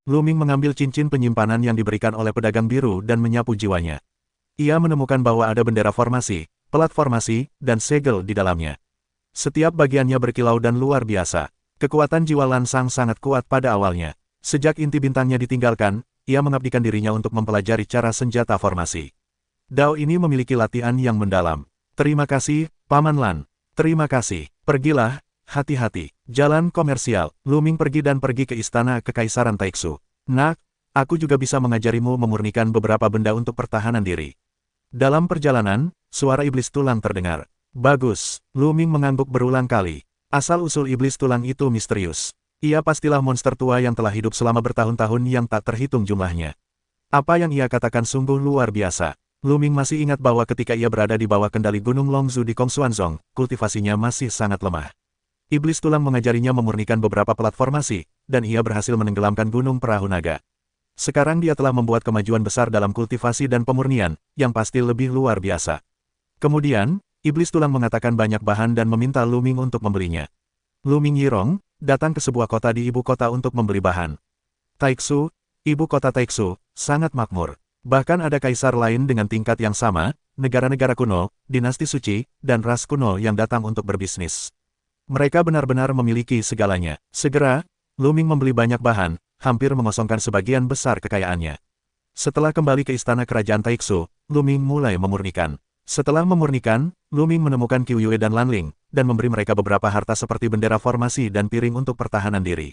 Lu Ming mengambil cincin penyimpanan yang diberikan oleh pedagang biru dan menyapu jiwanya. Ia menemukan bahwa ada bendera formasi, pelat formasi, dan segel di dalamnya. Setiap bagiannya berkilau dan luar biasa. Kekuatan jiwa Lan Sang sangat kuat pada awalnya. Sejak inti bintangnya ditinggalkan, ia mengabdikan dirinya untuk mempelajari cara senjata formasi. Dao ini memiliki latihan yang mendalam. Terima kasih, Paman Lan. Terima kasih. Pergilah, hati-hati. Jalan komersial. Lu Ming pergi dan pergi ke istana Kekaisaran Taiksu. Nak, aku juga bisa mengajarimu memurnikan beberapa benda untuk pertahanan diri. Dalam perjalanan, suara iblis tulang terdengar. Bagus, Lu Ming mengangguk berulang kali. Asal-usul iblis tulang itu misterius. Ia pastilah monster tua yang telah hidup selama bertahun-tahun yang tak terhitung jumlahnya. Apa yang ia katakan sungguh luar biasa. Lu Ming masih ingat bahwa ketika ia berada di bawah kendali Gunung Longzu di Kongsuanzong, kultivasinya masih sangat lemah. Iblis tulang mengajarinya memurnikan beberapa pelat formasi, dan ia berhasil menenggelamkan gunung perahu naga. Sekarang dia telah membuat kemajuan besar dalam kultivasi dan pemurnian, yang pasti lebih luar biasa. Kemudian, iblis tulang mengatakan banyak bahan dan meminta Lu Ming untuk membelinya. Lu Ming Yirong datang ke sebuah kota di ibu kota untuk membeli bahan. Taiksu, ibu kota Taiksu, sangat makmur. Bahkan ada kaisar lain dengan tingkat yang sama, negara-negara kuno, dinasti suci, dan ras kuno yang datang untuk berbisnis. Mereka benar-benar memiliki segalanya. Segera, Lu Ming membeli banyak bahan, hampir mengosongkan sebagian besar kekayaannya. Setelah kembali ke istana kerajaan Taiksu, Lu Ming mulai memurnikan. Setelah memurnikan, Lu Ming menemukan Qiu Yue dan Lan Ling, dan memberi mereka beberapa harta seperti bendera formasi dan piring untuk pertahanan diri.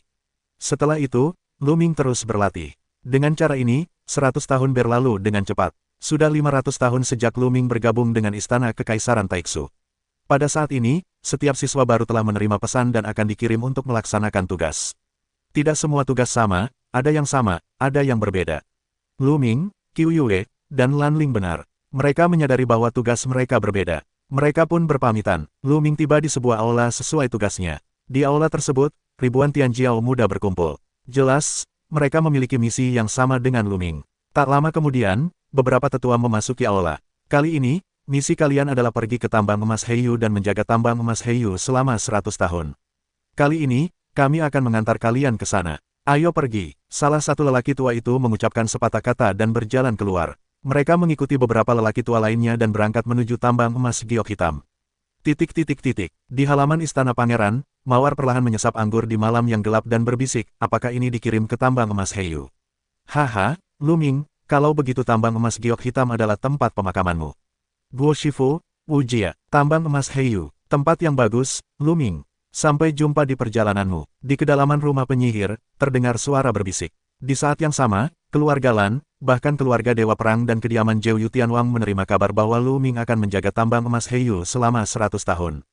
Setelah itu, Lu Ming terus berlatih. Dengan cara ini, 100 tahun berlalu dengan cepat. Sudah 500 tahun sejak Lu Ming bergabung dengan istana Kekaisaran Taiksu. Pada saat ini, setiap siswa baru telah menerima pesan dan akan dikirim untuk melaksanakan tugas. Tidak semua tugas sama, ada yang berbeda. Lu Ming, Qiu Yue, dan Lan Ling benar. Mereka menyadari bahwa tugas mereka berbeda. Mereka pun berpamitan. Lu Ming tiba di sebuah aula sesuai tugasnya. Di aula tersebut, ribuan Tianjiao muda berkumpul. Jelas, mereka memiliki misi yang sama dengan Lu Ming. Tak lama kemudian, beberapa tetua memasuki aula. Kali ini, misi kalian adalah pergi ke tambang emas Heiyu dan menjaga tambang emas Heiyu selama 100 tahun. Kali ini, kami akan mengantar kalian ke sana. Ayo pergi. Salah satu lelaki tua itu mengucapkan sepatah kata dan berjalan keluar. Mereka mengikuti beberapa lelaki tua lainnya dan berangkat menuju tambang emas giok hitam. Di halaman istana pangeran, Mawar perlahan menyesap anggur di malam yang gelap dan berbisik, apakah ini dikirim ke tambang emas Heiyu? Haha, Lu Ming, kalau begitu tambang emas giok hitam adalah tempat pemakamanmu. Guo Shifu, Wu Jia, tambang emas Heiyu, tempat yang bagus, Lu Ming. Sampai jumpa di perjalananmu. Di kedalaman rumah penyihir, terdengar suara berbisik. Di saat yang sama, keluarga Lan, bahkan keluarga Dewa Perang dan kediaman Zhou Yutianwang menerima kabar bahwa Lu Ming akan menjaga tambang emas Heiyu selama 100 tahun.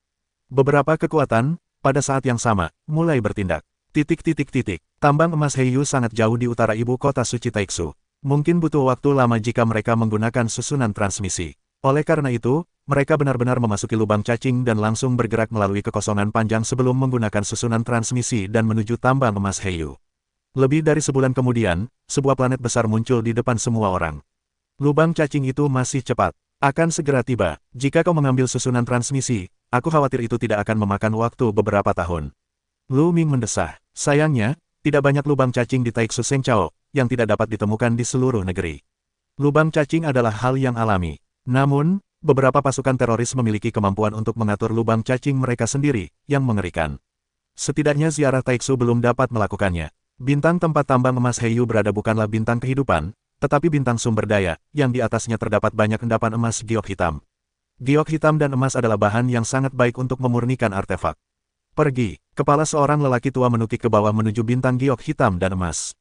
Beberapa kekuatan, pada saat yang sama, mulai bertindak. Tambang emas Heiyu sangat jauh di utara ibu kota suci Taiksu. Mungkin butuh waktu lama jika mereka menggunakan susunan transmisi. Oleh karena itu, mereka benar-benar memasuki lubang cacing dan langsung bergerak melalui kekosongan panjang sebelum menggunakan susunan transmisi dan menuju tambang emas Heiyu. Lebih dari sebulan kemudian, sebuah planet besar muncul di depan semua orang. Lubang cacing itu masih cepat. Akan segera tiba. Jika kau mengambil susunan transmisi, aku khawatir itu tidak akan memakan waktu beberapa tahun. Lu Ming mendesah. Sayangnya, tidak banyak lubang cacing di Taiksu Sengchao, yang tidak dapat ditemukan di seluruh negeri. Lubang cacing adalah hal yang alami. Namun, beberapa pasukan teroris memiliki kemampuan untuk mengatur lubang cacing mereka sendiri, yang mengerikan. Setidaknya ziarah Taiksu belum dapat melakukannya. Bintang tempat tambang emas Heiyu berada bukanlah bintang kehidupan, tetapi bintang sumber daya, yang di atasnya terdapat banyak endapan emas giok hitam. Giok hitam dan emas adalah bahan yang sangat baik untuk memurnikan artefak. Pergi. Kepala seorang lelaki tua menukik ke bawah menuju bintang giok hitam dan emas.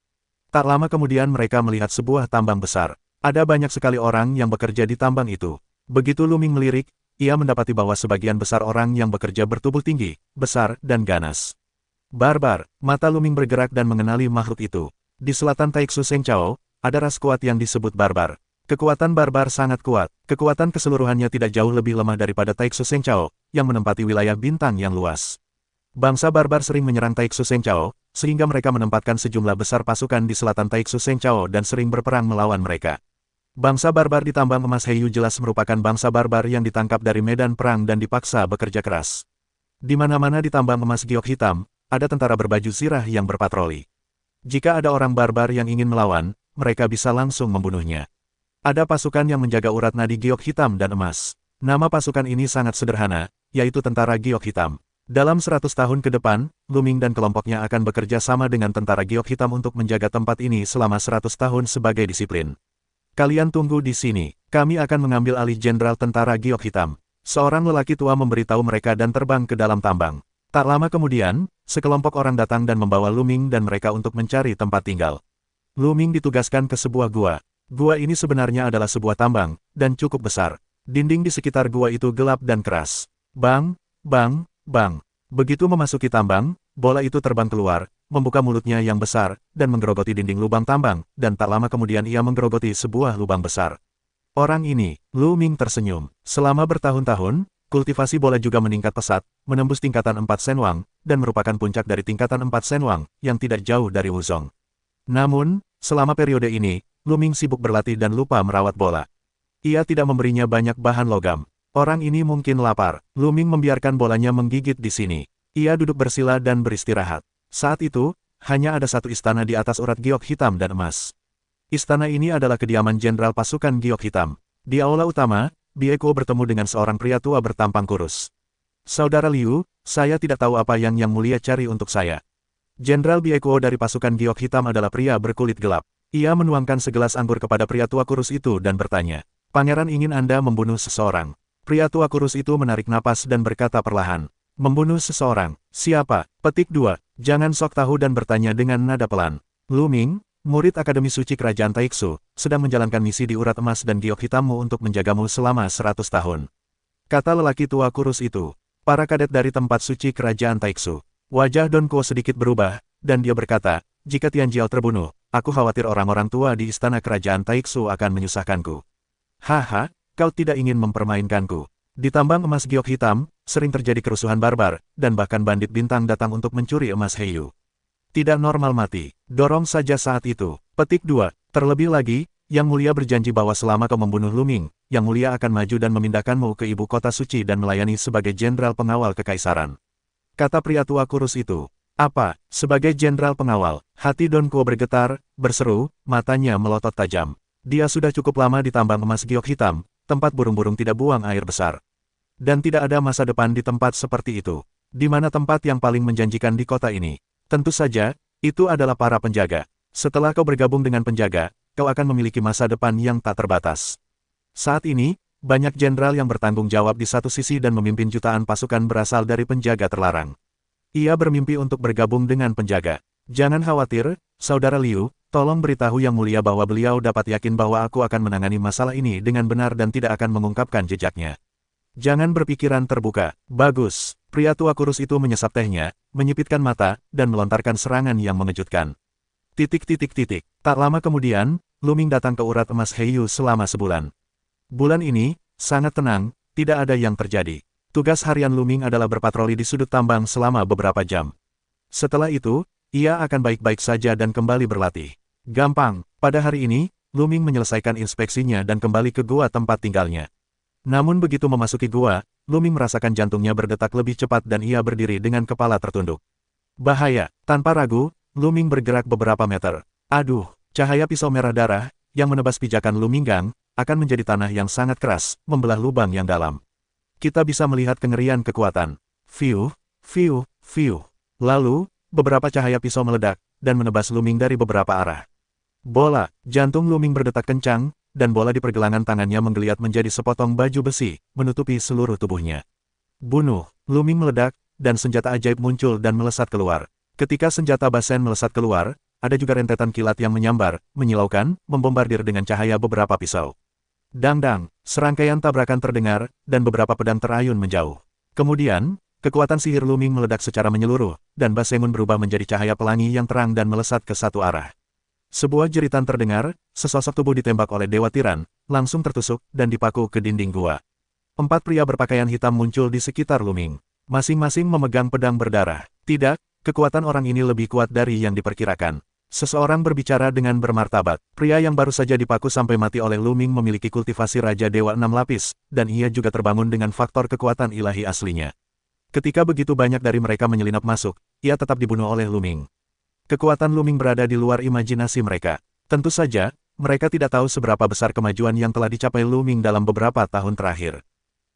Tak lama kemudian mereka melihat sebuah tambang besar. Ada banyak sekali orang yang bekerja di tambang itu. Begitu Lu Ming melirik, ia mendapati bahwa sebagian besar orang yang bekerja bertubuh tinggi, besar, dan ganas. Barbar, mata Lu Ming bergerak dan mengenali makhluk itu. Di selatan Taiksu Sengchao, ada ras kuat yang disebut barbar. Kekuatan barbar sangat kuat. Kekuatan keseluruhannya tidak jauh lebih lemah daripada Taiksu Sengchao, yang menempati wilayah bintang yang luas. Bangsa barbar sering menyerang Taiksu Sengchao, sehingga mereka menempatkan sejumlah besar pasukan di selatan Taiksu Sengchao dan sering berperang melawan mereka. Bangsa barbar di tambang emas Heiyu jelas merupakan bangsa barbar yang ditangkap dari medan perang dan dipaksa bekerja keras. Di mana-mana di tambang emas giok hitam, ada tentara berbaju zirah yang berpatroli. Jika ada orang barbar yang ingin melawan, mereka bisa langsung membunuhnya. Ada pasukan yang menjaga urat nadi giok hitam dan emas. Nama pasukan ini sangat sederhana, yaitu Tentara Giok Hitam. Dalam 100 tahun ke depan, Lu Ming dan kelompoknya akan bekerja sama dengan Tentara Giok Hitam untuk menjaga tempat ini selama 100 tahun sebagai disiplin. Kalian tunggu di sini, kami akan mengambil alih Jenderal Tentara Giok Hitam. Seorang lelaki tua memberitahu mereka dan terbang ke dalam tambang. Tak lama kemudian, sekelompok orang datang dan membawa Lu Ming dan mereka untuk mencari tempat tinggal. Lu Ming ditugaskan ke sebuah gua. Gua ini sebenarnya adalah sebuah tambang, dan cukup besar. Dinding di sekitar gua itu gelap dan keras. Bang, bang, bang. Begitu memasuki tambang, bola itu terbang keluar, membuka mulutnya yang besar, dan menggerogoti dinding lubang tambang, dan tak lama kemudian ia menggerogoti sebuah lubang besar. Orang ini, Lu Ming tersenyum. Selama bertahun-tahun, kultivasi bola juga meningkat pesat, menembus tingkatan 4 Senwang, dan merupakan puncak dari tingkatan 4 Senwang, yang tidak jauh dari Wuzong. Namun, selama periode ini, Lu Ming sibuk berlatih dan lupa merawat bola. Ia tidak memberinya banyak bahan logam. Orang ini mungkin lapar. Lu Ming membiarkan bolanya menggigit di sini. Ia duduk bersila dan beristirahat. Saat itu, hanya ada satu istana di atas urat giok hitam dan emas. Istana ini adalah kediaman jenderal pasukan giok hitam. Di aula utama, Bieko bertemu dengan seorang pria tua bertampang kurus. Saudara Liu, saya tidak tahu apa yang mulia cari untuk saya. Jenderal Bieko dari pasukan giok hitam adalah pria berkulit gelap. Ia menuangkan segelas anggur kepada pria tua kurus itu dan bertanya, "Pangeran ingin Anda membunuh seseorang." Pria tua kurus itu menarik napas dan berkata perlahan, "Membunuh seseorang? Siapa?" Petik 2. Jangan sok tahu dan bertanya dengan nada pelan. Lu Ming, murid Akademi Suci Kerajaan Taiksu, sedang menjalankan misi di urat emas dan giok hitammu untuk menjagamu selama 100 tahun. Kata lelaki tua kurus itu. Para kadet dari tempat suci Kerajaan Taiksu. Wajah Don Kuo sedikit berubah, dan dia berkata, "Jika Tianjiao terbunuh, aku khawatir orang-orang tua di istana Kerajaan Taiksu akan menyusahkanku." "Haha, kau tidak ingin mempermainkanku." Di tambang emas giok hitam, sering terjadi kerusuhan barbar, dan bahkan bandit bintang datang untuk mencuri emas Heiyu. Tidak normal mati. Dorong saja saat itu. Petik 2. Terlebih lagi, Yang Mulia berjanji bahwa selama kau membunuh Lu Ming, Yang Mulia akan maju dan memindahkanmu ke ibu kota suci dan melayani sebagai jenderal pengawal kekaisaran. Kata pria tua kurus itu. Apa? Sebagai jenderal pengawal? Hati Don Kuo bergetar, berseru, matanya melotot tajam. Dia sudah cukup lama di tambang emas giok hitam, tempat burung-burung tidak buang air besar. Dan tidak ada masa depan di tempat seperti itu. Di mana tempat yang paling menjanjikan di kota ini? Tentu saja, itu adalah para penjaga. Setelah kau bergabung dengan penjaga, kau akan memiliki masa depan yang tak terbatas. Saat ini, banyak jenderal yang bertanggung jawab di satu sisi dan memimpin jutaan pasukan berasal dari penjaga terlarang. Ia bermimpi untuk bergabung dengan penjaga. Jangan khawatir, Saudara Liu, tolong beritahu Yang Mulia bahwa beliau dapat yakin bahwa aku akan menangani masalah ini dengan benar dan tidak akan mengungkapkan jejaknya. Jangan berpikiran terbuka. Bagus. Pria tua kurus itu menyesap tehnya, menyipitkan mata, dan melontarkan serangan yang mengejutkan. Tak lama kemudian, Lu Ming datang ke urat emas Heiyu selama sebulan. Bulan ini, sangat tenang, tidak ada yang terjadi. Tugas harian Lu Ming adalah berpatroli di sudut tambang selama beberapa jam. Setelah itu, ia akan baik-baik saja dan kembali berlatih. Gampang, pada hari ini, Lu Ming menyelesaikan inspeksinya dan kembali ke gua tempat tinggalnya. Namun begitu memasuki gua, Lu Ming merasakan jantungnya berdetak lebih cepat dan ia berdiri dengan kepala tertunduk. Bahaya, tanpa ragu, Lu Ming bergerak beberapa meter. Aduh, cahaya pisau merah darah, yang menebas pijakan Lu Minggang, akan menjadi tanah yang sangat keras, membelah lubang yang dalam. Kita bisa melihat kengerian kekuatan. Fiu, fiu, fiu. Lalu, beberapa cahaya pisau meledak, dan menebas Lu Ming dari beberapa arah. Bola, jantung Lu Ming berdetak kencang, dan bola di pergelangan tangannya menggeliat menjadi sepotong baju besi, menutupi seluruh tubuhnya. Bunuh, Lu Ming meledak, dan senjata ajaib muncul dan melesat keluar. Ketika senjata basen melesat keluar, ada juga rentetan kilat yang menyambar, menyilaukan, membombardir dengan cahaya beberapa pisau. Dang-dang, serangkaian tabrakan terdengar, dan beberapa pedang terayun menjauh. Kemudian, kekuatan sihir Lu Ming meledak secara menyeluruh, dan basengun berubah menjadi cahaya pelangi yang terang dan melesat ke satu arah. Sebuah jeritan terdengar, sesosok tubuh ditembak oleh Dewa Tiran, langsung tertusuk, dan dipaku ke dinding gua. 4 pria berpakaian hitam muncul di sekitar Lu Ming. Masing-masing memegang pedang berdarah. Tidak, kekuatan orang ini lebih kuat dari yang diperkirakan. Seseorang berbicara dengan bermartabat. Pria yang baru saja dipaku sampai mati oleh Lu Ming memiliki kultivasi Raja Dewa 6 lapis, dan ia juga terbangun dengan faktor kekuatan ilahi aslinya. Ketika begitu banyak dari mereka menyelinap masuk, ia tetap dibunuh oleh Lu Ming. Kekuatan Luming berada di luar imajinasi mereka. Tentu saja, mereka tidak tahu seberapa besar kemajuan yang telah dicapai Luming dalam beberapa tahun terakhir.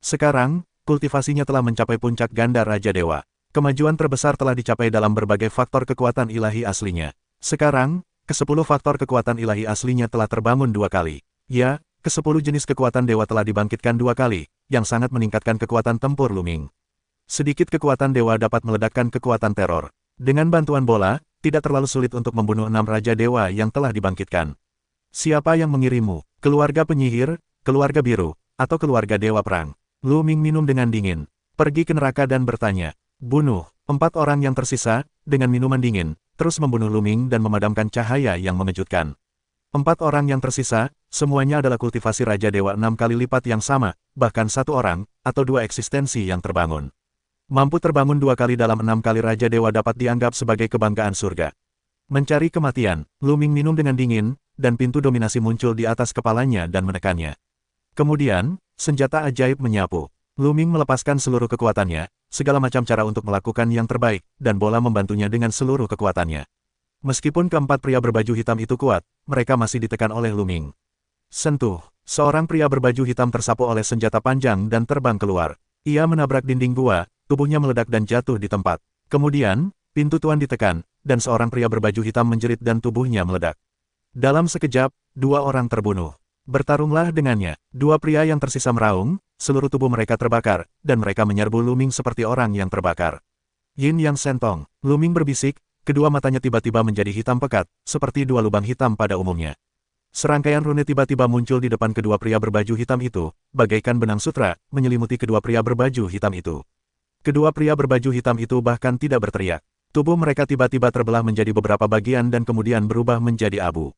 Sekarang, kultivasinya telah mencapai puncak ganda Raja Dewa. Kemajuan terbesar telah dicapai dalam berbagai faktor kekuatan ilahi aslinya. Sekarang, ke-10 faktor kekuatan ilahi aslinya telah terbangun 2 kali. Ya, ke-10 jenis kekuatan dewa telah dibangkitkan 2 kali, yang sangat meningkatkan kekuatan tempur Luming. Sedikit kekuatan dewa dapat meledakkan kekuatan teror. Dengan bantuan bola, tidak terlalu sulit untuk membunuh 6 Raja Dewa yang telah dibangkitkan. Siapa yang mengirimmu? Keluarga penyihir, keluarga biru, atau keluarga dewa perang? Luming minum dengan dingin. Pergi ke neraka dan bertanya. Bunuh 4 orang yang tersisa, dengan minuman dingin, terus membunuh Luming dan memadamkan cahaya yang mengejutkan. 4 orang yang tersisa, semuanya adalah kultivasi Raja Dewa 6 kali lipat yang sama, bahkan 1 orang, atau 2 eksistensi yang terbangun. Mampu terbangun 2 kali dalam 6 kali Raja Dewa dapat dianggap sebagai kebanggaan surga. Mencari kematian, Luming minum dengan dingin, dan pintu dominasi muncul di atas kepalanya dan menekannya. Kemudian, senjata ajaib menyapu. Luming melepaskan seluruh kekuatannya, segala macam cara untuk melakukan yang terbaik, dan bola membantunya dengan seluruh kekuatannya. Meskipun keempat pria berbaju hitam itu kuat, mereka masih ditekan oleh Luming. Sentuh, seorang pria berbaju hitam tersapu oleh senjata panjang dan terbang keluar. Ia menabrak dinding gua, tubuhnya meledak dan jatuh di tempat. Kemudian, pintu tuan ditekan, dan seorang pria berbaju hitam menjerit dan tubuhnya meledak. Dalam sekejap, 2 orang terbunuh. Bertarunglah dengannya. 2 pria yang tersisa meraung, seluruh tubuh mereka terbakar, dan mereka menyerbu Luming seperti orang yang terbakar. Yin Yang Sentong, Luming berbisik, kedua matanya tiba-tiba menjadi hitam pekat, seperti 2 lubang hitam pada umumnya. Serangkaian rune tiba-tiba muncul di depan kedua pria berbaju hitam itu, bagaikan benang sutra, menyelimuti kedua pria berbaju hitam itu. Kedua pria berbaju hitam itu bahkan tidak berteriak. Tubuh mereka tiba-tiba terbelah menjadi beberapa bagian dan kemudian berubah menjadi abu.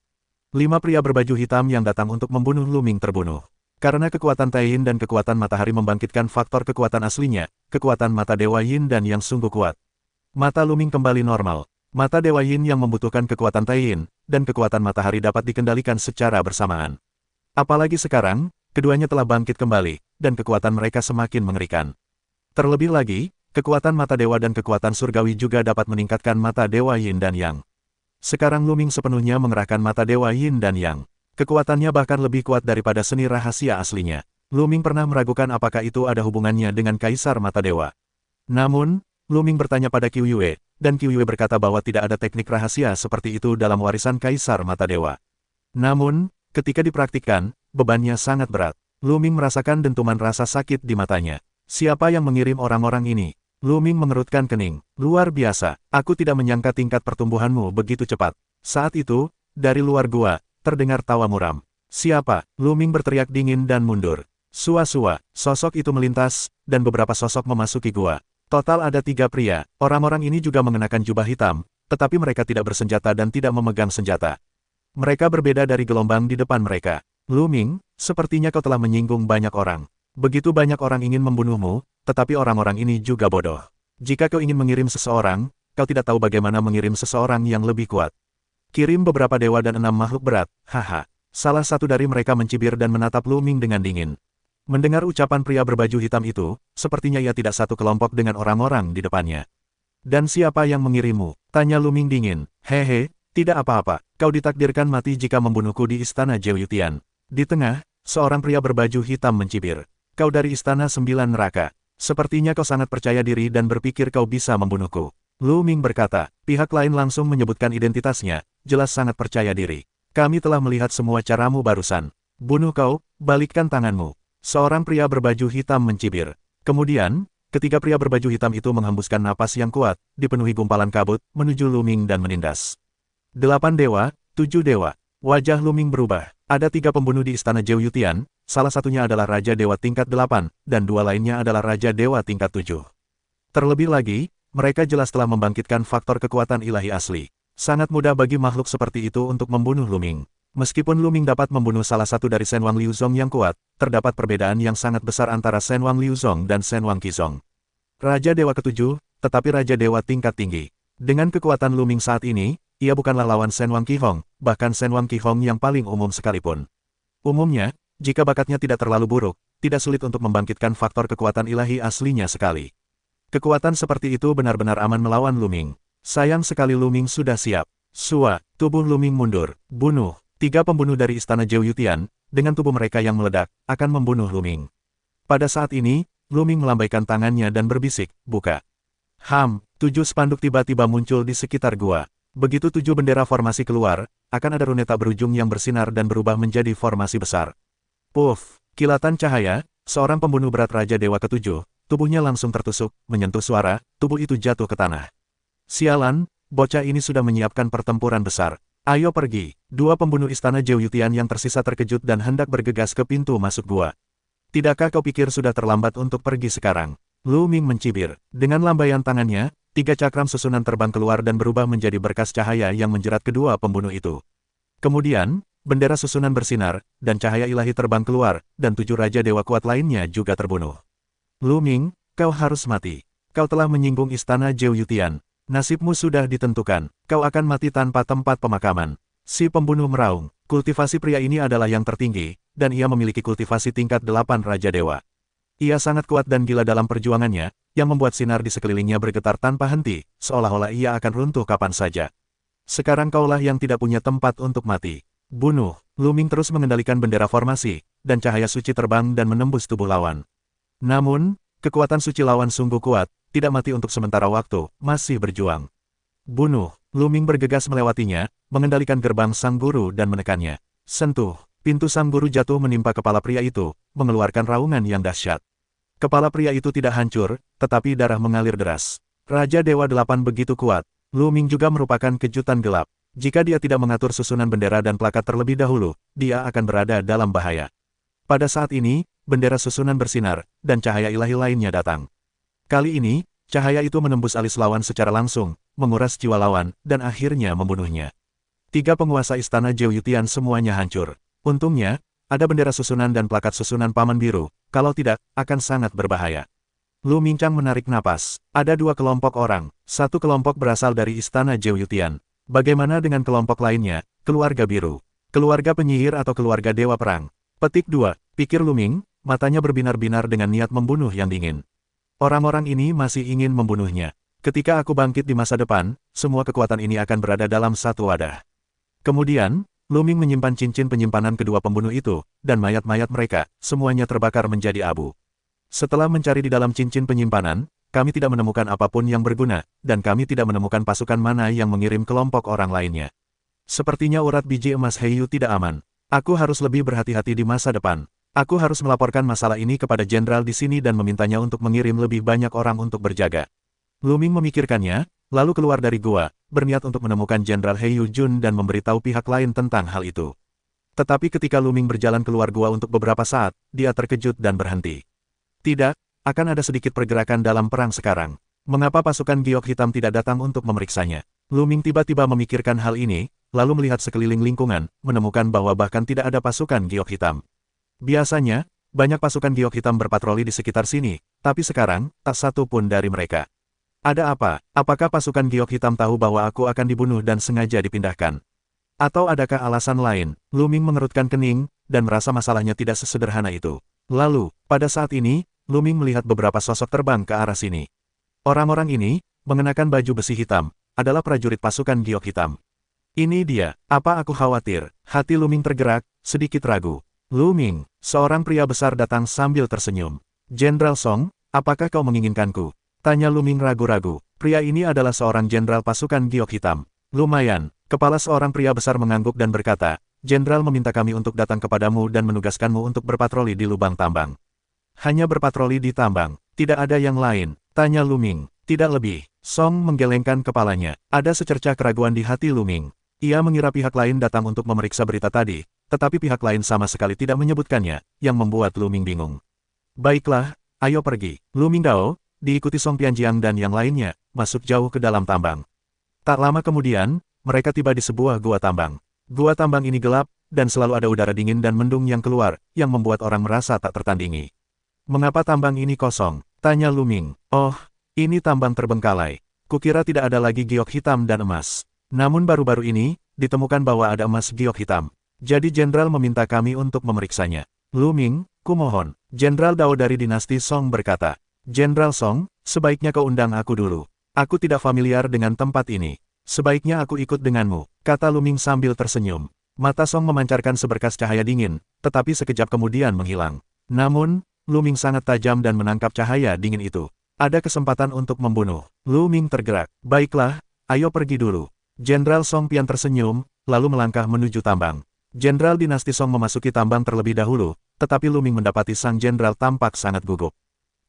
5 pria berbaju hitam yang datang untuk membunuh Luming terbunuh. Karena kekuatan Tai Yin dan kekuatan matahari membangkitkan faktor kekuatan aslinya, kekuatan mata Dewa Yin dan yang sungguh kuat. Mata Luming kembali normal. Mata Dewa Yin yang membutuhkan kekuatan Tai Yin, dan kekuatan matahari dapat dikendalikan secara bersamaan. Apalagi sekarang, keduanya telah bangkit kembali, dan kekuatan mereka semakin mengerikan. Terlebih lagi, kekuatan mata dewa dan kekuatan surgawi juga dapat meningkatkan mata Dewa Yin dan Yang. Sekarang Luming sepenuhnya mengerahkan mata Dewa Yin dan Yang. Kekuatannya bahkan lebih kuat daripada seni rahasia aslinya. Luming pernah meragukan apakah itu ada hubungannya dengan Kaisar Mata Dewa. Namun, Luming bertanya pada Qiu Yue, dan Qiu Yue berkata bahwa tidak ada teknik rahasia seperti itu dalam warisan Kaisar Mata Dewa. Namun, ketika dipraktikkan, bebannya sangat berat. Luming merasakan dentuman rasa sakit di matanya. Siapa yang mengirim orang-orang ini? Luming mengerutkan kening. Luar biasa, aku tidak menyangka tingkat pertumbuhanmu begitu cepat. Saat itu, dari luar gua, terdengar tawa muram. Siapa? Luming berteriak dingin dan mundur. Sua-sua, sosok itu melintas, dan beberapa sosok memasuki gua. Total ada 3 pria, orang-orang ini juga mengenakan jubah hitam, tetapi mereka tidak bersenjata dan tidak memegang senjata. Mereka berbeda dari gelombang di depan mereka. Luming, sepertinya kau telah menyinggung banyak orang. Begitu banyak orang ingin membunuhmu, tetapi orang-orang ini juga bodoh. Jika kau ingin mengirim seseorang, kau tidak tahu bagaimana mengirim seseorang yang lebih kuat. Kirim beberapa dewa dan 6 makhluk berat, haha. Salah satu dari mereka mencibir dan menatap Luming dengan dingin. Mendengar ucapan pria berbaju hitam itu, sepertinya ia tidak satu kelompok dengan orang-orang di depannya. Dan siapa yang mengirimmu? Tanya Luming dingin. Hehe, tidak apa-apa, kau ditakdirkan mati jika membunuhku di istana Zheoyutian. Di tengah, seorang pria berbaju hitam mencibir. Kau dari istana 9 neraka. Sepertinya kau sangat percaya diri dan berpikir kau bisa membunuhku. Luming berkata, pihak lain langsung menyebutkan identitasnya, jelas sangat percaya diri. Kami telah melihat semua caramu barusan. Bunuh kau, balikkan tanganmu. Seorang pria berbaju hitam mencibir. Kemudian, ketiga pria berbaju hitam itu menghembuskan napas yang kuat, dipenuhi gumpalan kabut, menuju Luming dan menindas. 8 dewa, 7 dewa. Wajah Luming berubah. Ada 3 pembunuh di istana Zheoyutian, salah satunya adalah Raja Dewa tingkat 8, dan 2 lainnya adalah Raja Dewa tingkat 7. Terlebih lagi, mereka jelas telah membangkitkan faktor kekuatan ilahi asli. Sangat mudah bagi makhluk seperti itu untuk membunuh Luming. Meskipun Luming dapat membunuh salah satu dari Shen Wang Liuzong yang kuat, terdapat perbedaan yang sangat besar antara Shen Wang Liuzong dan Shen Wang Qizong. Raja Dewa ke-7, tetapi Raja Dewa tingkat tinggi. Dengan kekuatan Luming saat ini, ia bukanlah lawan Shen Wang Qihong, bahkan Shen Wang Qihong yang paling umum sekalipun. Umumnya, jika bakatnya tidak terlalu buruk, tidak sulit untuk membangkitkan faktor kekuatan ilahi aslinya sekali. Kekuatan seperti itu benar-benar aman melawan Luming. Sayang sekali Lu Ming sudah siap. Sua, tubuh Lu Ming mundur. Bunuh. 3 pembunuh dari istana Zhou Yutian, dengan tubuh mereka yang meledak, akan membunuh Lu Ming. Pada saat ini, Lu Ming melambaikan tangannya dan berbisik, buka. 7 spanduk tiba-tiba muncul di sekitar gua. Begitu 7 bendera formasi keluar, akan ada rune tak berujung yang bersinar dan berubah menjadi formasi besar. Puff, kilatan cahaya, seorang pembunuh berat Raja Dewa ke-7, tubuhnya langsung tertusuk, menyentuh suara, tubuh itu jatuh ke tanah. Sialan, bocah ini sudah menyiapkan pertempuran besar. Ayo pergi. 2 pembunuh istana Zhou Yutian yang tersisa terkejut dan hendak bergegas ke pintu masuk gua. Tidakkah kau pikir sudah terlambat untuk pergi sekarang? Lu Ming mencibir. Dengan lambaian tangannya, 3 cakram susunan terbang keluar dan berubah menjadi berkas cahaya yang menjerat kedua pembunuh itu. Kemudian, bendera susunan bersinar, dan cahaya ilahi terbang keluar, dan 7 raja dewa kuat lainnya juga terbunuh. Lu Ming, kau harus mati. Kau telah menyinggung istana Zhou Yutian. Nasibmu sudah ditentukan. Kau akan mati tanpa tempat pemakaman. Si pembunuh meraung. Kultivasi pria ini adalah yang tertinggi, dan ia memiliki kultivasi tingkat 8 raja dewa. Ia sangat kuat dan gila dalam perjuangannya, yang membuat sinar di sekelilingnya bergetar tanpa henti, seolah-olah ia akan runtuh kapan saja. Sekarang kaulah yang tidak punya tempat untuk mati. Bunuh. Lu Ming terus mengendalikan bendera formasi, dan cahaya suci terbang dan menembus tubuh lawan. Namun, kekuatan suci lawan sungguh kuat, tidak mati untuk sementara waktu, masih berjuang. Bunuh. Lu Ming bergegas melewatinya, mengendalikan gerbang sang guru dan menekannya. Sentuh. Pintu sang guru jatuh menimpa kepala pria itu, mengeluarkan raungan yang dahsyat. Kepala pria itu tidak hancur, tetapi darah mengalir deras. Raja Dewa 8 begitu kuat. Lu Ming juga merupakan kejutan gelap. Jika dia tidak mengatur susunan bendera dan plakat terlebih dahulu, dia akan berada dalam bahaya. Pada saat ini, bendera susunan bersinar, dan cahaya ilahi lainnya datang. Kali ini, cahaya itu menembus alis lawan secara langsung, menguras jiwa lawan, dan akhirnya membunuhnya. 3 penguasa istana Zhou Yutian semuanya hancur. Untungnya, ada bendera susunan dan plakat susunan Paman Biru, kalau tidak, akan sangat berbahaya. Lu Mingchang menarik napas. Ada 2 kelompok orang, 1 kelompok berasal dari istana Zhou Yutian. Bagaimana dengan kelompok lainnya, keluarga biru? Keluarga penyihir atau keluarga dewa perang? Petik 2, pikir Lu Ming, matanya berbinar-binar dengan niat membunuh yang dingin. Orang-orang ini masih ingin membunuhnya. Ketika aku bangkit di masa depan, semua kekuatan ini akan berada dalam satu wadah. Kemudian, Lu Ming menyimpan cincin penyimpanan kedua pembunuh itu, dan mayat-mayat mereka, semuanya terbakar menjadi abu. Setelah mencari di dalam cincin penyimpanan, kami tidak menemukan apapun yang berguna, dan kami tidak menemukan pasukan mana yang mengirim kelompok orang lainnya. Sepertinya urat biji emas Heiyu tidak aman. Aku harus lebih berhati-hati di masa depan. Aku harus melaporkan masalah ini kepada jenderal di sini dan memintanya untuk mengirim lebih banyak orang untuk berjaga. Lu Ming memikirkannya, lalu keluar dari gua, berniat untuk menemukan Jenderal Heiyu Jun dan memberitahu pihak lain tentang hal itu. Tetapi ketika Lu Ming berjalan keluar gua untuk beberapa saat, dia terkejut dan berhenti. Tidak, akan ada sedikit pergerakan dalam perang sekarang. Mengapa pasukan giok hitam tidak datang untuk memeriksanya? Lu Ming tiba-tiba memikirkan hal ini, lalu melihat sekeliling lingkungan, menemukan bahwa bahkan tidak ada pasukan giok hitam. Biasanya, banyak pasukan giok hitam berpatroli di sekitar sini, tapi sekarang, tak satu pun dari mereka. Ada apa? Apakah pasukan giok hitam tahu bahwa aku akan dibunuh dan sengaja dipindahkan? Atau adakah alasan lain? Lu Ming mengerutkan kening, dan merasa masalahnya tidak sesederhana itu. Lalu, pada saat ini, Lu Ming melihat beberapa sosok terbang ke arah sini. Orang-orang ini, mengenakan baju besi hitam, adalah prajurit pasukan giok hitam. Ini dia, apa aku khawatir? Hati Lu Ming tergerak, sedikit ragu. Lu Ming, seorang pria besar datang sambil tersenyum. Jenderal Song, apakah kau menginginkanku? Tanya Lu Ming ragu-ragu. Pria ini adalah seorang jenderal pasukan giok hitam. Lumayan. Kepala seorang pria besar mengangguk dan berkata, Jenderal meminta kami untuk datang kepadamu dan menugaskanmu untuk berpatroli di lubang tambang. Hanya berpatroli di tambang, tidak ada yang lain. Tanya Lu Ming. Tidak lebih. Song menggelengkan kepalanya. Ada secercah keraguan di hati Lu Ming. Ia mengira pihak lain datang untuk memeriksa berita tadi, tetapi pihak lain sama sekali tidak menyebutkannya, yang membuat Lu Ming bingung. Baiklah, ayo pergi. Lu Ming Dao, diikuti Song Pianjiang dan yang lainnya, masuk jauh ke dalam tambang. Tak lama kemudian, mereka tiba di sebuah gua tambang. Gua tambang ini gelap, dan selalu ada udara dingin dan mendung yang keluar, yang membuat orang merasa tak tertandingi. Mengapa tambang ini kosong? Tanya Lu Ming. Oh, ini tambang terbengkalai. Kukira tidak ada lagi giok hitam dan emas. Namun baru-baru ini, ditemukan bahwa ada emas giok hitam. Jadi Jenderal meminta kami untuk memeriksanya. Lu Ming, kumohon. Jenderal Dao dari dinasti Song berkata. Jenderal Song, sebaiknya kau undang aku dulu. Aku tidak familiar dengan tempat ini. Sebaiknya aku ikut denganmu, kata Luming sambil tersenyum. Mata Song memancarkan seberkas cahaya dingin, tetapi sekejap kemudian menghilang. Namun, Luming sangat tajam dan menangkap cahaya dingin itu. Ada kesempatan untuk membunuh. Luming tergerak. Baiklah, ayo pergi dulu. Jenderal Song Pian tersenyum, lalu melangkah menuju tambang. Jenderal dinasti Song memasuki tambang terlebih dahulu, tetapi Luming mendapati sang jenderal tampak sangat gugup.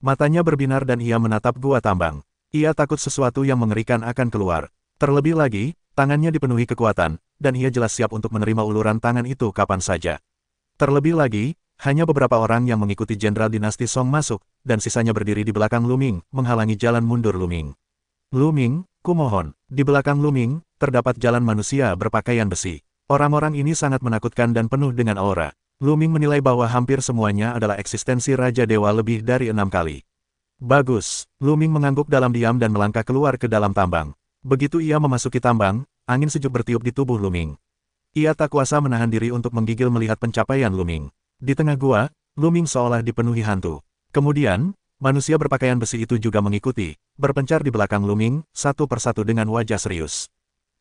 Matanya berbinar dan ia menatap gua tambang. Ia takut sesuatu yang mengerikan akan keluar. Terlebih lagi, tangannya dipenuhi kekuatan, dan ia jelas siap untuk menerima uluran tangan itu kapan saja. Terlebih lagi, hanya beberapa orang yang mengikuti jenderal dinasti Song masuk, dan sisanya berdiri di belakang Luming, menghalangi jalan mundur Luming. Luming, kumohon, di belakang Luming, terdapat jalan manusia berpakaian besi. Orang-orang ini sangat menakutkan dan penuh dengan aura. Luming menilai bahwa hampir semuanya adalah eksistensi Raja Dewa lebih dari 6 kali. Bagus, Luming mengangguk dalam diam dan melangkah keluar ke dalam tambang. Begitu ia memasuki tambang, angin sejuk bertiup di tubuh Luming. Ia tak kuasa menahan diri untuk menggigil melihat pencapaian Luming. Di tengah gua, Luming seolah dipenuhi hantu. Kemudian, manusia berpakaian besi itu juga mengikuti, berpencar di belakang Luming, satu persatu dengan wajah serius.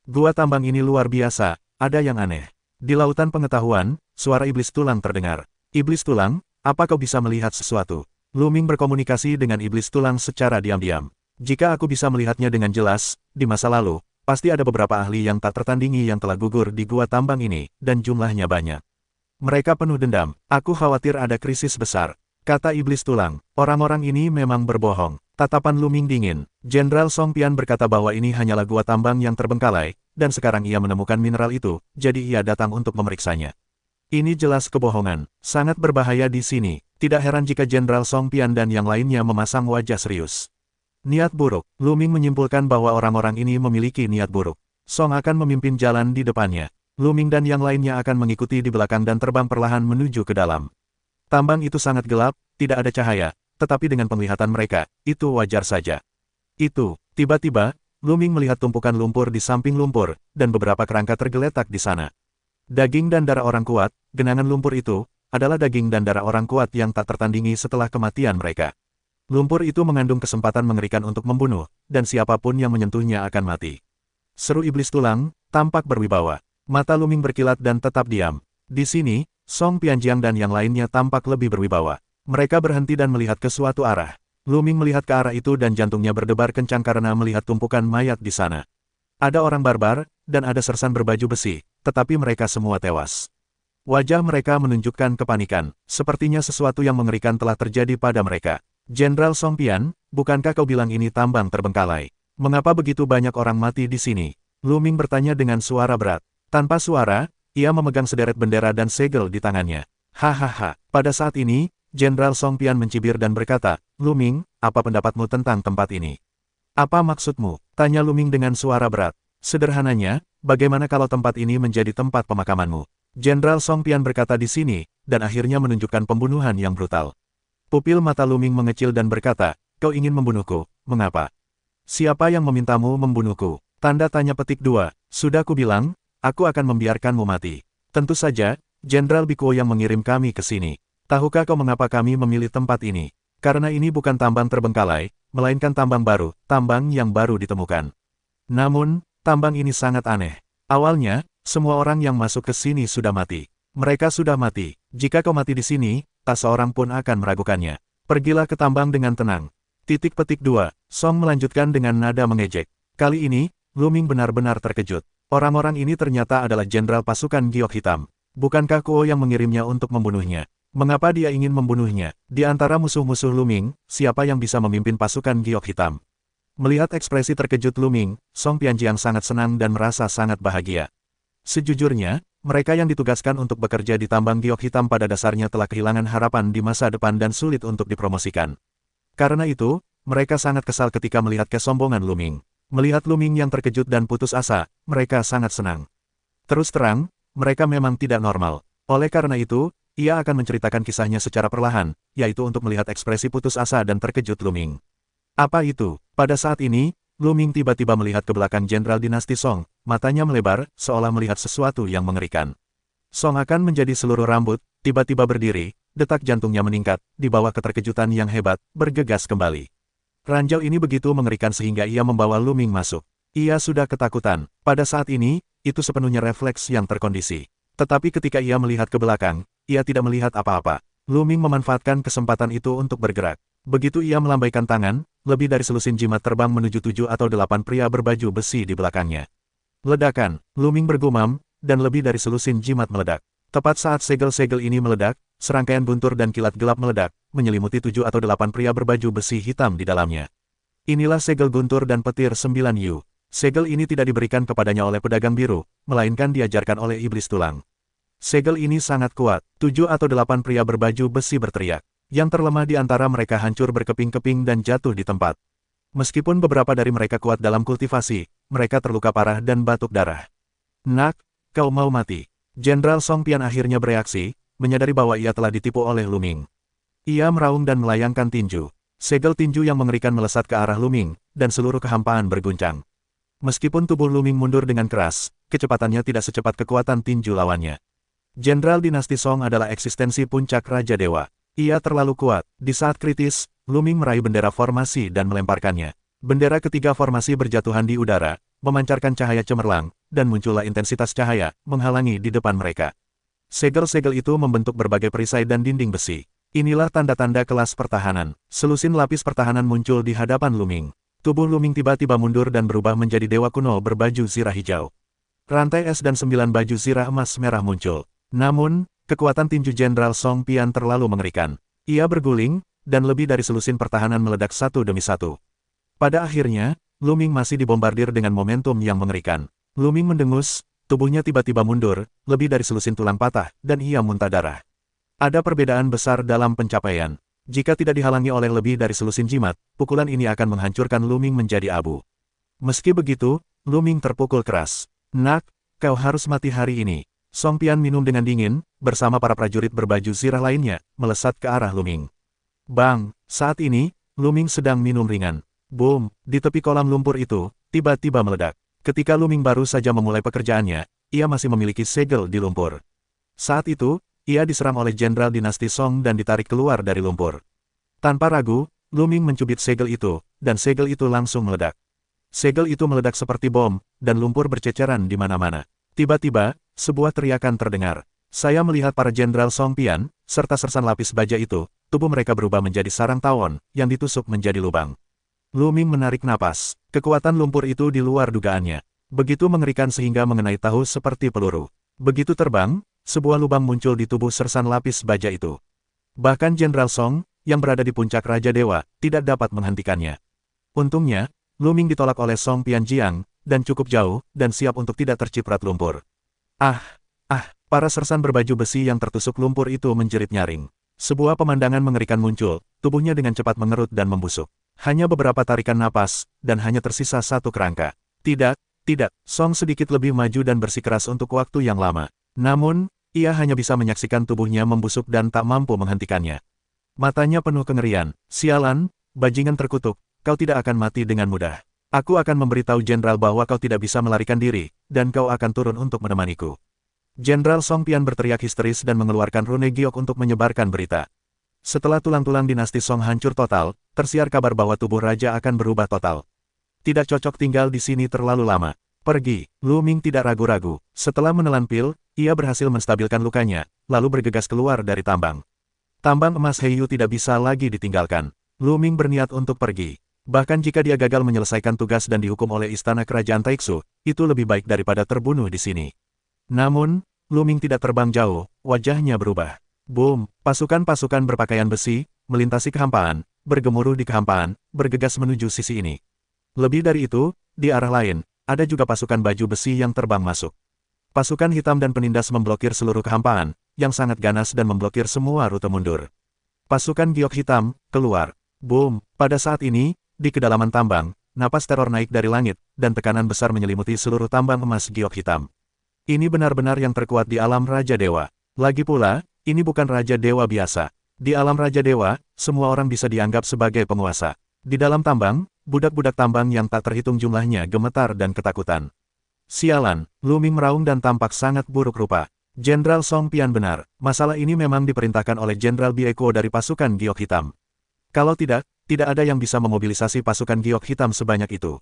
Gua tambang ini luar biasa. Ada yang aneh. Di lautan pengetahuan, suara iblis tulang terdengar. Iblis tulang, apa kau bisa melihat sesuatu? Luming berkomunikasi dengan iblis tulang secara diam-diam. Jika aku bisa melihatnya dengan jelas, di masa lalu, pasti ada beberapa ahli yang tak tertandingi yang telah gugur di gua tambang ini, dan jumlahnya banyak. Mereka penuh dendam. Aku khawatir ada krisis besar, kata iblis tulang. Orang-orang ini memang berbohong. Tatapan Luming dingin. Jenderal Song Pian berkata bahwa ini hanyalah gua tambang yang terbengkalai, dan sekarang ia menemukan mineral itu, jadi ia datang untuk memeriksanya. Ini jelas kebohongan, sangat berbahaya di sini. Tidak heran jika Jenderal Song Pian dan yang lainnya memasang wajah serius. Niat buruk. Luming menyimpulkan bahwa orang-orang ini memiliki niat buruk. Song akan memimpin jalan di depannya. Luming dan yang lainnya akan mengikuti di belakang dan terbang perlahan menuju ke dalam. Tambang itu sangat gelap, tidak ada cahaya, tetapi dengan penglihatan mereka, itu wajar saja. Tiba-tiba, Luming melihat tumpukan lumpur di samping lumpur, dan beberapa kerangka tergeletak di sana. Daging dan darah orang kuat, genangan lumpur itu, adalah daging dan darah orang kuat yang tak tertandingi setelah kematian mereka. Lumpur itu mengandung kesempatan mengerikan untuk membunuh, dan siapapun yang menyentuhnya akan mati. Seru iblis tulang, tampak berwibawa. Mata Luming berkilat dan tetap diam. Di sini, Song Pianjiang dan yang lainnya tampak lebih berwibawa. Mereka berhenti dan melihat ke suatu arah. Luming melihat ke arah itu dan jantungnya berdebar kencang karena melihat tumpukan mayat di sana. Ada orang barbar, dan ada sersan berbaju besi, tetapi mereka semua tewas. Wajah mereka menunjukkan kepanikan, sepertinya sesuatu yang mengerikan telah terjadi pada mereka. Jenderal Song Pian, bukankah kau bilang ini tambang terbengkalai? Mengapa begitu banyak orang mati di sini? Luming bertanya dengan suara berat. Tanpa suara, ia memegang sederet bendera dan segel di tangannya. Hahaha, pada saat ini, Jenderal Song Pian mencibir dan berkata, Luming, apa pendapatmu tentang tempat ini? Apa maksudmu? Tanya Luming dengan suara berat. Sederhananya, bagaimana kalau tempat ini menjadi tempat pemakamanmu? Jenderal Song Pian berkata di sini, dan akhirnya menunjukkan pembunuhan yang brutal. Pupil mata Luming mengecil dan berkata, kau ingin membunuhku, mengapa? Siapa yang memintamu membunuhku? Tanda tanya petik 2, sudah kubilang, aku akan membiarkanmu mati. Tentu saja, Jenderal Bikuo yang mengirim kami ke sini. Tahukah kau mengapa kami memilih tempat ini? Karena ini bukan tambang terbengkalai, melainkan tambang baru, tambang yang baru ditemukan. Namun, tambang ini sangat aneh. Awalnya, semua orang yang masuk ke sini sudah mati. Mereka sudah mati. Jika kau mati di sini, tak seorang pun akan meragukannya. Pergilah ke tambang dengan tenang. Titik petik 2, Song melanjutkan dengan nada mengejek. Kali ini, Luming benar-benar terkejut. Orang-orang ini ternyata adalah jenderal pasukan Giok Hitam. Bukankah Kuo yang mengirimnya untuk membunuhnya? Mengapa dia ingin membunuhnya? Di antara musuh-musuh Luming, siapa yang bisa memimpin pasukan Giok Hitam? Melihat ekspresi terkejut Luming, Song Pianjiang sangat senang dan merasa sangat bahagia. Sejujurnya, mereka yang ditugaskan untuk bekerja di tambang Giok Hitam pada dasarnya telah kehilangan harapan di masa depan dan sulit untuk dipromosikan. Karena itu, mereka sangat kesal ketika melihat kesombongan Luming. Melihat Luming yang terkejut dan putus asa, mereka sangat senang. Terus terang, mereka memang tidak normal. Oleh karena itu, ia akan menceritakan kisahnya secara perlahan, yaitu untuk melihat ekspresi putus asa dan terkejut Luming. Apa itu? Pada saat ini, Luming tiba-tiba melihat ke belakang Jenderal Dinasti Song, matanya melebar, seolah melihat sesuatu yang mengerikan. Song akan menjadi seluruh rambut, tiba-tiba berdiri, detak jantungnya meningkat, di bawah keterkejutan yang hebat, bergegas kembali. Ranjau ini begitu mengerikan sehingga ia membawa Lu Ming masuk. Ia sudah ketakutan. Pada saat ini, itu sepenuhnya refleks yang terkondisi. Tetapi ketika ia melihat ke belakang, ia tidak melihat apa-apa. Lu Ming memanfaatkan kesempatan itu untuk bergerak. Begitu ia melambaikan tangan, lebih dari selusin jimat terbang menuju 7 atau 8 pria berbaju besi di belakangnya. Ledakan, Lu Ming bergumam, dan lebih dari selusin jimat meledak. Tepat saat segel-segel ini meledak, serangkaian guntur dan kilat gelap meledak, menyelimuti 7 atau 8 pria berbaju besi hitam di dalamnya. Inilah segel guntur dan petir 9 Yu. Segel ini tidak diberikan kepadanya oleh pedagang biru, melainkan diajarkan oleh iblis tulang. Segel ini sangat kuat. 7 atau 8 pria berbaju besi berteriak. Yang terlemah di antara mereka hancur berkeping-keping dan jatuh di tempat. Meskipun beberapa dari mereka kuat dalam kultivasi, mereka terluka parah dan batuk darah. Nak, kau mau mati. Jenderal Song Pian akhirnya bereaksi, menyadari bahwa ia telah ditipu oleh Lu Ming. Ia meraung dan melayangkan tinju. Segel tinju yang mengerikan melesat ke arah Lu Ming, dan seluruh kehampaan berguncang. Meskipun tubuh Lu Ming mundur dengan keras, kecepatannya tidak secepat kekuatan tinju lawannya. Jenderal dinasti Song adalah eksistensi puncak Raja Dewa. Ia terlalu kuat. Di saat kritis, Lu Ming meraih bendera formasi dan melemparkannya. Bendera ketiga formasi berjatuhan di udara, memancarkan cahaya cemerlang, dan muncullah intensitas cahaya, menghalangi di depan mereka. Segel-segel itu membentuk berbagai perisai dan dinding besi. Inilah tanda-tanda kelas pertahanan. Selusin lapis pertahanan muncul di hadapan Lu Ming. Tubuh Lu Ming tiba-tiba mundur dan berubah menjadi dewa kuno berbaju zirah hijau. Rantai es dan 9 baju zirah emas merah muncul. Namun, kekuatan tinju Jenderal Song Pian terlalu mengerikan. Ia berguling, dan lebih dari selusin pertahanan meledak satu demi satu. Pada akhirnya, Lu Ming masih dibombardir dengan momentum yang mengerikan. Lu Ming mendengus, tubuhnya tiba-tiba mundur, lebih dari selusin tulang patah, dan ia muntah darah. Ada perbedaan besar dalam pencapaian. Jika tidak dihalangi oleh lebih dari selusin jimat, pukulan ini akan menghancurkan Lu Ming menjadi abu. Meski begitu, Lu Ming terpukul keras. Nak, kau harus mati hari ini. Song Pian minum dengan dingin, bersama para prajurit berbaju zirah lainnya, melesat ke arah Lu Ming. Bang, saat ini, Lu Ming sedang minum ringan. Boom, di tepi kolam lumpur itu, tiba-tiba meledak. Ketika Lu Ming baru saja memulai pekerjaannya, ia masih memiliki segel di lumpur. Saat itu, ia diserang oleh Jenderal dinasti Song dan ditarik keluar dari lumpur. Tanpa ragu, Lu Ming mencubit segel itu, dan segel itu langsung meledak. Segel itu meledak seperti bom, dan lumpur berceceran di mana-mana. Tiba-tiba, sebuah teriakan terdengar. Saya melihat para Jenderal Song Pian, serta sersan lapis baja itu, tubuh mereka berubah menjadi sarang tawon, yang ditusuk menjadi lubang. Lu Ming menarik napas. Kekuatan lumpur itu di luar dugaannya. Begitu mengerikan sehingga mengenai tahu seperti peluru. Begitu terbang, sebuah lubang muncul di tubuh sersan lapis baja itu. Bahkan Jenderal Song, yang berada di puncak Raja Dewa, tidak dapat menghentikannya. Untungnya, Lu Ming ditolak oleh Song Pianjiang, dan cukup jauh, dan siap untuk tidak terciprat lumpur. Para sersan berbaju besi yang tertusuk lumpur itu menjerit nyaring. Sebuah pemandangan mengerikan muncul, tubuhnya dengan cepat mengerut dan membusuk. Hanya beberapa tarikan napas, dan hanya tersisa satu kerangka. Tidak, Song sedikit lebih maju dan bersikeras untuk waktu yang lama. Namun, ia hanya bisa menyaksikan tubuhnya membusuk dan tak mampu menghentikannya. Matanya penuh kengerian. Sialan, bajingan terkutuk, kau tidak akan mati dengan mudah. Aku akan memberitahu Jenderal bahwa kau tidak bisa melarikan diri, dan kau akan turun untuk menemaniku. Jenderal Song Pian berteriak histeris dan mengeluarkan rune giok untuk menyebarkan berita. Setelah tulang-tulang dinasti Song hancur total, tersiar kabar bahwa tubuh raja akan berubah total. Tidak cocok tinggal di sini terlalu lama. Pergi. Lu Ming tidak ragu-ragu. Setelah menelan pil, ia berhasil menstabilkan lukanya, lalu bergegas keluar dari tambang. Tambang emas Heiyu tidak bisa lagi ditinggalkan. Lu Ming berniat untuk pergi. Bahkan jika dia gagal menyelesaikan tugas dan dihukum oleh istana kerajaan Taixu, itu lebih baik daripada terbunuh di sini. Namun, Lu Ming tidak terbang jauh, wajahnya berubah. Boom, pasukan-pasukan berpakaian besi, melintasi kehampaan, bergemuruh di kehampaan, bergegas menuju sisi ini. Lebih dari itu, di arah lain, ada juga pasukan baju besi yang terbang masuk. Pasukan hitam dan penindas memblokir seluruh kehampaan, yang sangat ganas dan memblokir semua rute mundur. Pasukan giok hitam, keluar. Boom, pada saat ini, di kedalaman tambang, napas teror naik dari langit, dan tekanan besar menyelimuti seluruh tambang emas giok hitam. Ini benar-benar yang terkuat di alam Raja Dewa. Lagi pula, ini bukan Raja Dewa biasa. Di alam Raja Dewa, semua orang bisa dianggap sebagai penguasa. Di dalam tambang, budak-budak tambang yang tak terhitung jumlahnya gemetar dan ketakutan. Sialan, Lu Ming meraung dan tampak sangat buruk rupa. Jenderal Song Pian benar, masalah ini memang diperintahkan oleh Jenderal Bieko dari pasukan giok hitam. Kalau tidak, tidak ada yang bisa memobilisasi pasukan giok hitam sebanyak itu.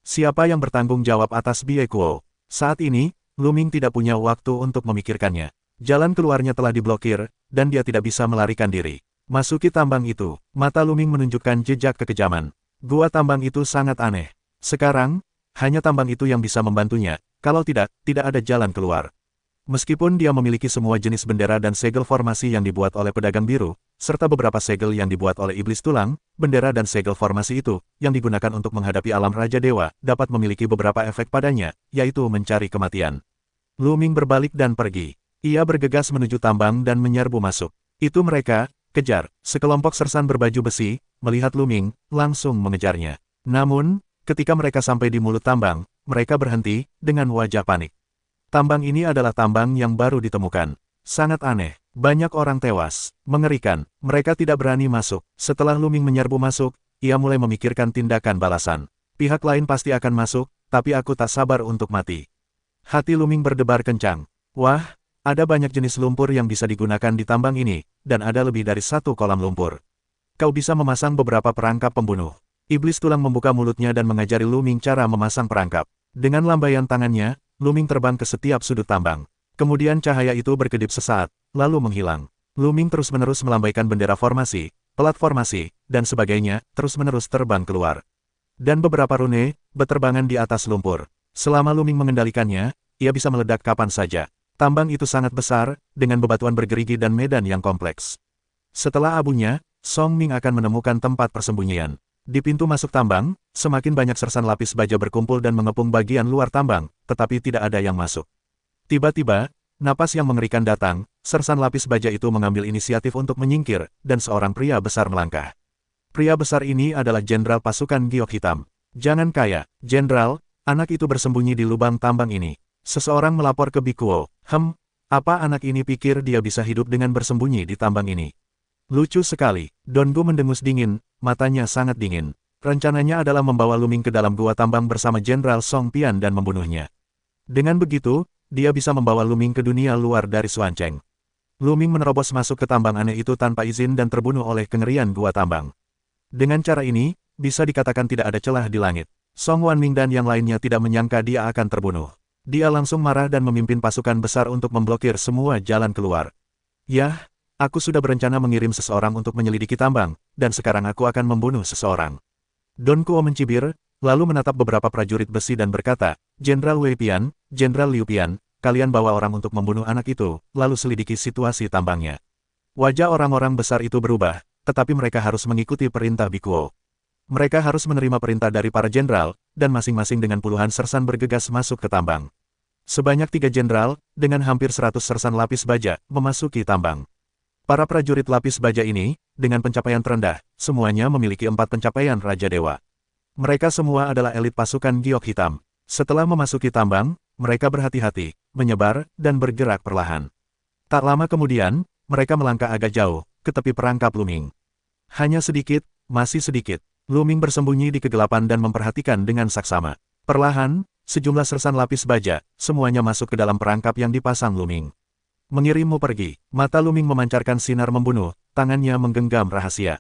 Siapa yang bertanggung jawab atas Biekuo? Saat ini, Lu Ming tidak punya waktu untuk memikirkannya. Jalan keluarnya telah diblokir, dan dia tidak bisa melarikan diri. Masuki tambang itu, mata Lu Ming menunjukkan jejak kekejaman. Gua tambang itu sangat aneh. Sekarang, hanya tambang itu yang bisa membantunya, kalau tidak, tidak ada jalan keluar. Meskipun dia memiliki semua jenis bendera dan segel formasi yang dibuat oleh pedagang biru, serta beberapa segel yang dibuat oleh iblis tulang, bendera dan segel formasi itu, yang digunakan untuk menghadapi alam Raja Dewa, dapat memiliki beberapa efek padanya, yaitu mencari kematian. Lu Ming berbalik dan pergi. Ia bergegas menuju tambang dan menyerbu masuk. Itu mereka, kejar. Sekelompok sersan berbaju besi, melihat Lu Ming, langsung mengejarnya. Namun, ketika mereka sampai di mulut tambang, mereka berhenti, dengan wajah panik. Tambang ini adalah tambang yang baru ditemukan. Sangat aneh. Banyak orang tewas. Mengerikan. Mereka tidak berani masuk. Setelah Lu Ming menyerbu masuk, ia mulai memikirkan tindakan balasan. Pihak lain pasti akan masuk, tapi aku tak sabar untuk mati. Hati Lu Ming berdebar kencang. Wah, ada banyak jenis lumpur yang bisa digunakan di tambang ini, dan ada lebih dari satu kolam lumpur. Kau bisa memasang beberapa perangkap pembunuh. Iblis tulang membuka mulutnya dan mengajari Lu Ming cara memasang perangkap. Dengan lambaian tangannya, Lu Ming terbang ke setiap sudut tambang. Kemudian cahaya itu berkedip sesaat, lalu menghilang. Lu Ming terus-menerus melambaikan bendera formasi, pelat formasi, dan sebagainya, terus-menerus terbang keluar. Dan beberapa rune, berterbangan di atas lumpur. Selama Lu Ming mengendalikannya, ia bisa meledak kapan saja. Tambang itu sangat besar, dengan bebatuan bergerigi dan medan yang kompleks. Setelah abunya, Song Ming akan menemukan tempat persembunyian. Di pintu masuk tambang, semakin banyak sersan lapis baja berkumpul dan mengepung bagian luar tambang, tetapi tidak ada yang masuk. Tiba-tiba, napas yang mengerikan datang, sersan lapis baja itu mengambil inisiatif untuk menyingkir, dan seorang pria besar melangkah. Pria besar ini adalah jenderal pasukan giok hitam. Jangan kaya, jenderal, anak itu bersembunyi di lubang tambang ini. Seseorang melapor ke Biekuo. Apa anak ini pikir dia bisa hidup dengan bersembunyi di tambang ini? Lucu sekali. Don Gu mendengus dingin, matanya sangat dingin. Rencananya adalah membawa Lu Ming ke dalam gua tambang bersama Jenderal Song Pian dan membunuhnya. Dengan begitu, dia bisa membawa Lu Ming ke dunia luar dari Xuancheng. Lu Ming menerobos masuk ke tambang aneh itu tanpa izin dan terbunuh oleh kengerian gua tambang. Dengan cara ini, bisa dikatakan tidak ada celah di langit. Song Wanming dan yang lainnya tidak menyangka dia akan terbunuh. Dia langsung marah dan memimpin pasukan besar untuk memblokir semua jalan keluar. Yah, aku sudah berencana mengirim seseorang untuk menyelidiki tambang, dan sekarang aku akan membunuh seseorang. Don Kuo mencibir, lalu menatap beberapa prajurit besi dan berkata, Jenderal Wei Pian, Jenderal Liu Pian, kalian bawa orang untuk membunuh anak itu, lalu selidiki situasi tambangnya. Wajah orang-orang besar itu berubah, tetapi mereka harus mengikuti perintah Biekuo. Mereka harus menerima perintah dari para jenderal, dan masing-masing dengan puluhan sersan bergegas masuk ke tambang. Sebanyak 3 jenderal, dengan hampir 100 sersan lapis baja, memasuki tambang. Para prajurit lapis baja ini, dengan pencapaian terendah, semuanya memiliki 4 pencapaian Raja Dewa. Mereka semua adalah elit pasukan giok hitam. Setelah memasuki tambang, mereka berhati-hati, menyebar, dan bergerak perlahan. Tak lama kemudian, mereka melangkah agak jauh, ke tepi perangkap Lu Ming. Hanya sedikit, masih sedikit. Lu Ming bersembunyi di kegelapan dan memperhatikan dengan saksama. Perlahan, sejumlah sersan lapis baja, semuanya masuk ke dalam perangkap yang dipasang Lu Ming. Mengirimmu pergi. Mata Lu Ming memancarkan sinar membunuh, tangannya menggenggam rahasia.